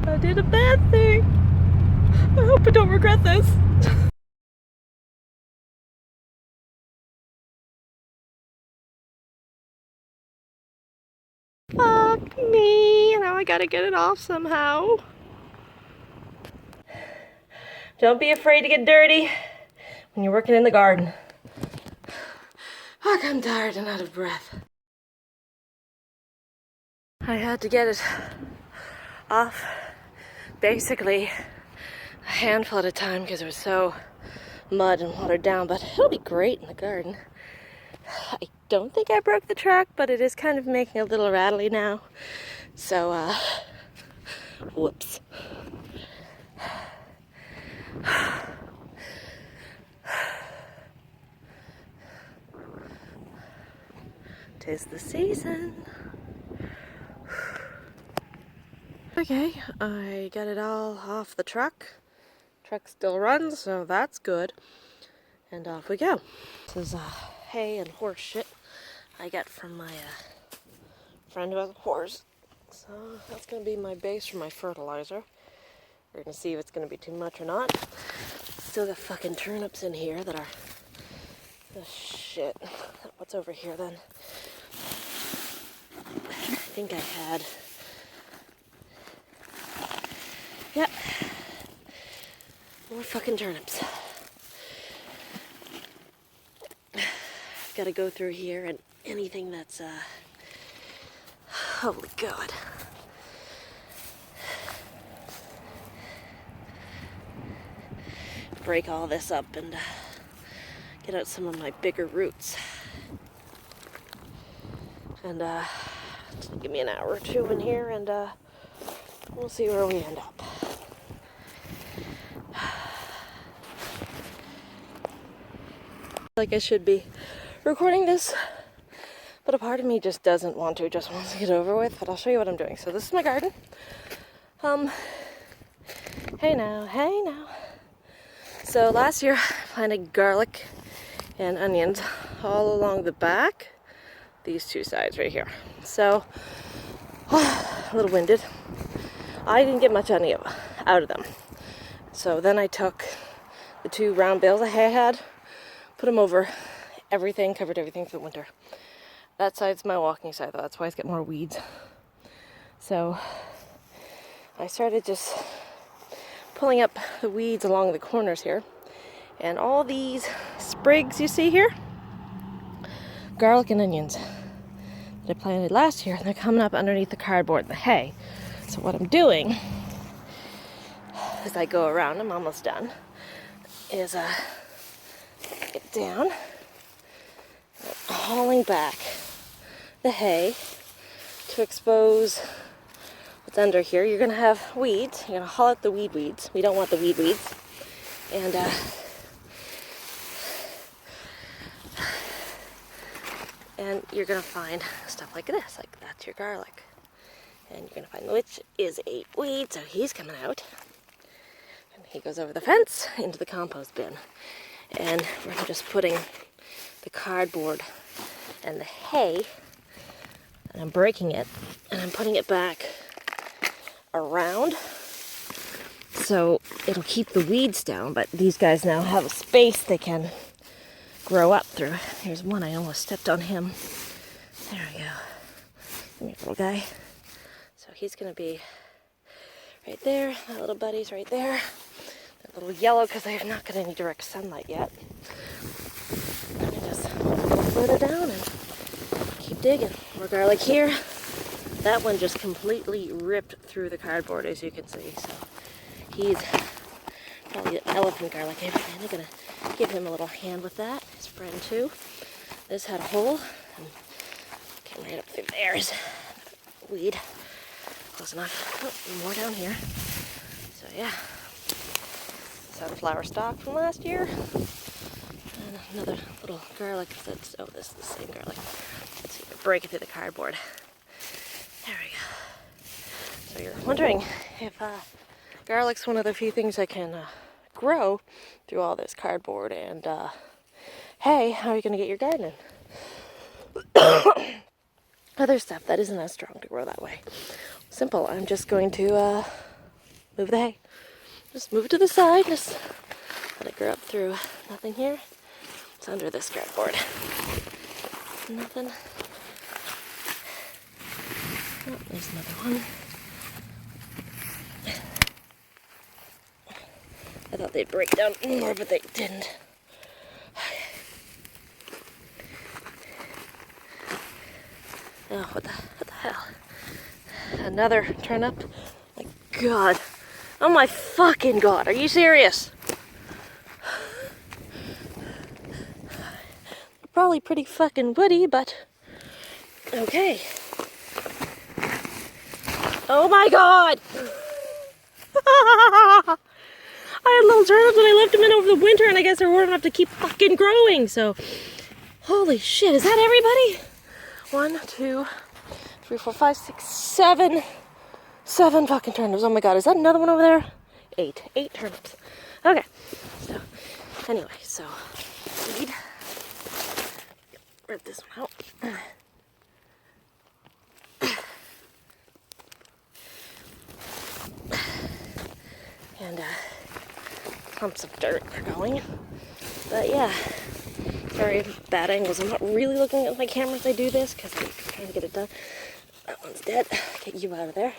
I did a bad thing. I hope I don't regret this. Fuck me. Now I gotta get it off somehow. Don't be afraid to get dirty when you're working in the garden. Fuck, I'm tired and out of breath. I had to get it off basically a handful at a time because it was so mud and watered down, but it'll be great in the garden. I don't think I broke the truck, but it is kind of making a little rattly now. So, whoops. 'Tis the season. Okay, I got it all off the truck. Truck still runs, so that's good. And off we go. This is hay and horse shit I got from my friend who has a horse. So that's gonna be my base for my fertilizer. We're gonna see if it's gonna be too much or not. Still got fucking turnips in here that are the shit. What's over here then? I think I had. Yep. More fucking turnips. Gotta go through here and anything that's holy God. Break all this up and get out some of my bigger roots. And give me an hour or two in here and we'll see where we end up. Like I should be recording this, but a part of me just doesn't want to, just wants to get over with, but I'll show you what I'm doing. So this is my garden. Hey now. So last year I planted garlic and onions all along the back, these two sides right here. So, a little winded. I didn't get much out of them. So then I took the two round bales of hay I had, put them over everything, covered everything for the winter. That side's my walking side though, that's why it's got more weeds. So I started just pulling up the weeds along the corners here. And all these sprigs you see here, garlic and onions that I planted last year, and they're coming up underneath the cardboard and the hay. So what I'm doing as I go around, I'm almost done, is get down, hauling back the hay to expose what's under here. You're gonna have weeds. You're gonna haul out the weeds. We don't want the weeds. And you're gonna find stuff like this, like that's your garlic. And you're gonna find which is a weed, so he's coming out. And he goes over the fence into the compost bin. And we're just putting the cardboard and the hay, and I'm breaking it, and I'm putting it back around so it'll keep the weeds down, but these guys now have a space they can grow up through. Here's one, I almost stepped on him. There we go. Come here, little guy. So he's gonna be right there. That little buddy's right there. They're a little yellow because they have not got any direct sunlight yet. And just a little further down and keep digging. More garlic here. That one just completely ripped through the cardboard, as you can see. So he's probably an elephant garlic. I'm gonna give him a little hand with that. His friend too. This had a hole and came right up through there. Is weed. Close enough. Oh, more down here. So yeah. Sunflower stalk from last year. And another little garlic that's, oh, this is the same garlic. Let's see if I break it through the cardboard. There we go. So you're wondering if garlic's one of the few things I can grow through all this cardboard and hay. How are you going to get your garden in? Other stuff that isn't as strong to grow that way. Simple. I'm just going to Move the hay. Just move it to the side. Just let it grow up through. Nothing here. It's under this cardboard. Nothing. Oh, there's another one. I thought they'd break down more, but they didn't. Oh, what the hell? Another turnip? My God. Oh my fucking God. Are you serious? Probably pretty fucking woody, but okay. Oh my God. I had little turnips and I left them in over the winter, and I guess they're old enough to keep fucking growing, so. Holy shit, is that everybody? 1, 2, 3, 4, 5, 6, 7. 7 fucking turnips. Oh my God, is that another one over there? 8. 8 turnips. Okay, so anyway, so weed. Rip this one out. And clumps of dirt are going. But yeah, very bad angles. I'm not really looking at my camera as I do this because I'm trying to get it done. That one's dead. Get you out of there.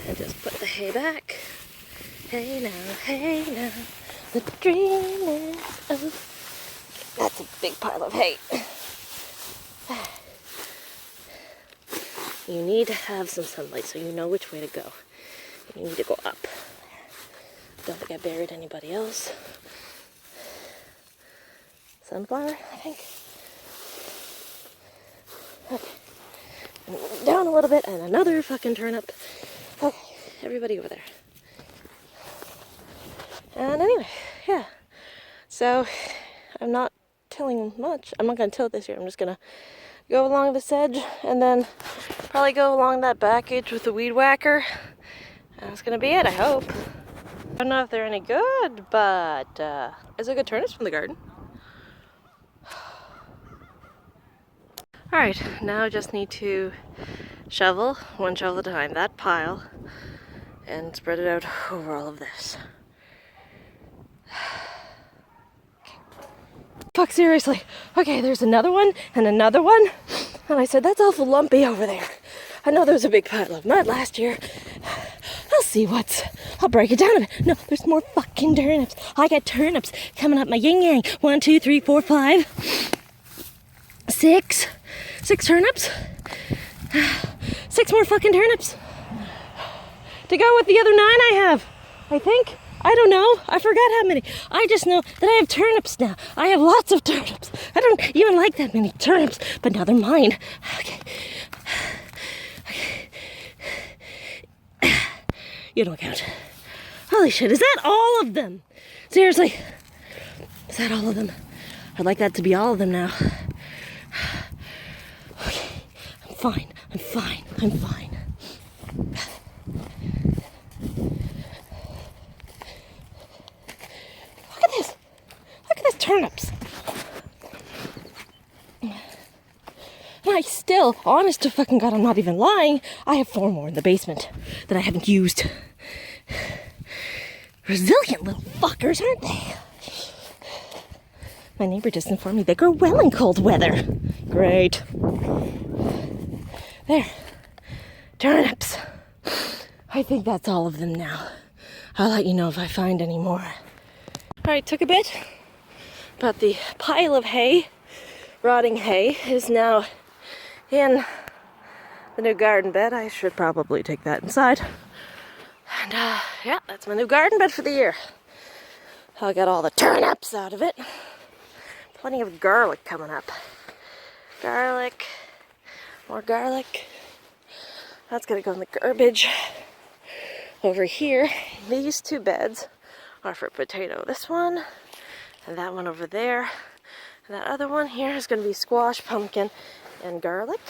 And just put the hay back. Hey now, the dream is over. That's a big pile of hay. You need to have some sunlight so you know which way to go. You need to go up. Don't think I buried anybody else. Sunflower, I think. Okay. And down a little bit, and another fucking turnip. Okay, everybody over there. And anyway, yeah. So, I'm not tilling much. I'm not going to till it this year. I'm just going to go along this edge, and then probably go along that back edge with the weed whacker. And that's going to be it, I hope. I don't know if they're any good, but is it good turnips from the garden? Alright, now I just need to shovel, one shovel at a time, that pile, and spread it out over all of this. Okay. Fuck, seriously. Okay, there's another one, and another one. And I said, that's awful lumpy over there. I know there was a big pile of mud last year. I'll see I'll break it down a bit. No, there's more fucking turnips. I got turnips coming up my yin-yang. 1, 2, 3, 4, 5, 6. 6 turnips. 6 more fucking turnips. To go with the other 9 I have, I think. I don't know. I forgot how many. I just know that I have turnips now. I have lots of turnips. I don't even like that many turnips, but now they're mine. Okay. You don't count. Holy shit, is that all of them? Seriously. Is that all of them? I'd like that to be all of them now. Okay. I'm fine. I'm fine. I'm fine. Look at this. Look at this turnips. And I still, honest to fucking God, I'm not even lying, I have 4 more in the basement that I haven't used. Resilient little fuckers, aren't they? My neighbor just informed me they grow well in cold weather. Great. There. Turnips. I think that's all of them now. I'll let you know if I find any more. Alright, took a bit, but the pile of hay, rotting hay, is now in the new garden bed. I should probably take that inside. And yeah, that's my new garden bed for the year. I'll get all the turnips out of it. Plenty of garlic coming up. Garlic, more garlic. That's gonna go in the garbage. Over here, these 2 beds are for potato. This one, and that one over there. And that other one here is gonna be squash, pumpkin, and garlic.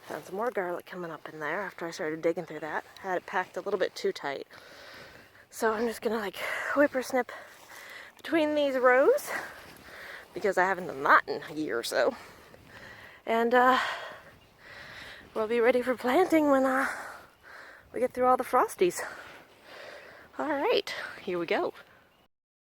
Found some more garlic coming up in there after I started digging through that. I had it packed a little bit too tight. So I'm just gonna like whippersnip between these rows because I haven't done that in a year or so. And we'll be ready for planting when we get through all the frosties. All right, here we go.